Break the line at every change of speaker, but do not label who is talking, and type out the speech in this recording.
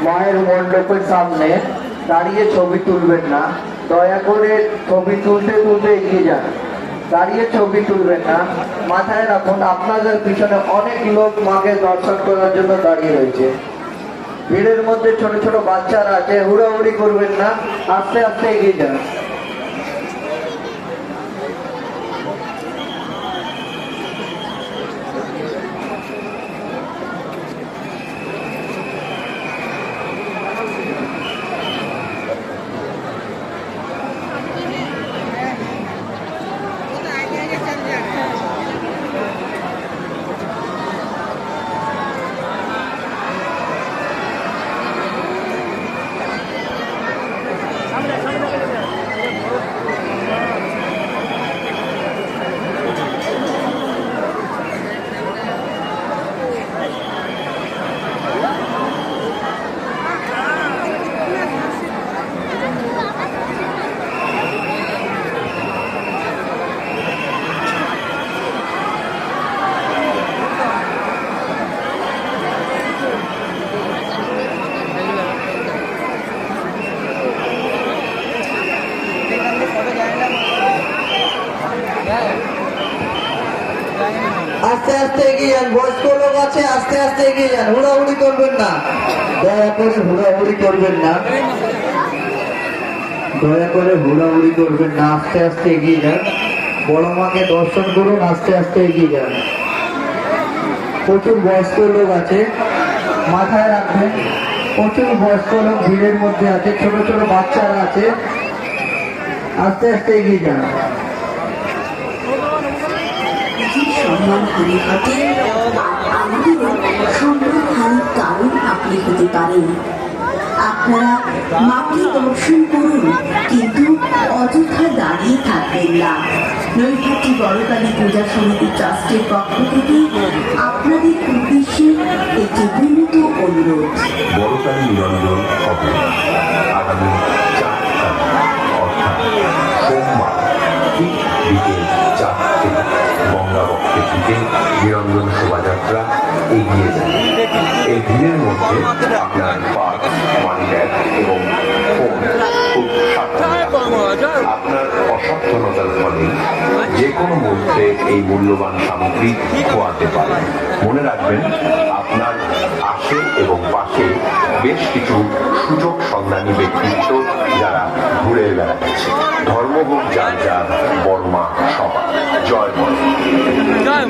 মায়ের মণ্ডপের সামনে দাঁড়িয়ে ছবি তুলবেন না, দয়া করে ছবি তুলতে তুলতে এগিয়ে যান। দাঁড়িয়ে ছবি তুলবেন না। মাথায় রাখুন আপনাদের পিছনে অনেক লোক মাকে দর্শন করার জন্য দাঁড়িয়ে রয়েছে। ভিড়ের মধ্যে ছোট ছোট বাচ্চারা আছে, হুড়াহুড়ি করবেন না, আস্তে আস্তে এগিয়ে যান। আস্তে আস্তে এগিয়ে যান। বয়স্ক লোক আছে, আস্তে আস্তে এগিয়ে যান, হুড়াহুড়ি করবেন না, দয়া করে হুড়াহুড়ি করবেন না, দয়া করে হুড়াহুড়ি করবেন না, আস্তে আস্তে এগিয়ে যান। বড় মাকে দর্শন করুন, আস্তে আস্তে এগিয়ে যান। প্রচুর বয়স্ক লোক আছে, মাথায় রাখবেন প্রচুর বয়স্ক লোক ভিড়ের মধ্যে আছে, ছোট ছোট বাচ্চারা আছে, আস্তে আস্তে এগিয়ে যান।
সম্মানহানি ঘটে আমাদের সম্মানহানির কারণ আপনি হতে পারেন। আপনারা মাকে দর্শন করুন, কিন্তু অযথা দাঁড়িয়ে থাকবেন না। নৈহাটি বড়কালী পূজা সমিতি ট্রাস্টের পক্ষ থেকে আপনাদের উদ্দেশ্যে একটি বিনীত অনুরোধ।
বড়কালী নিরঞ্জন হবে আগামী 4 তারিখ অর্থাৎ সোমবার ঠিক বিকেল 4টে গঙ্গাবক্ষের দিকে নিরঞ্জন শোভাযাত্রা এগিয়ে যাবে। এই ভিড়ের মধ্যে আপনার পার্স, মানি ব্যাগ এবং ফোন খুব সাবধানে রাখবেন। আপনার অসাবধানতার ফলে যে কোনো মুহূর্তে এই মূল্যবান সামগ্রী খোয়াতে পারে। মনে রাখবেন আপনার আশে এবং পাশে বেশ কিছু সুযোগ সন্ধানী ব্যক্তিত্ব যারা ঘুরে বেড়াচ্ছে। ধর্ম হোক যার যার, বর্মা সবার। জয় মা।
জয়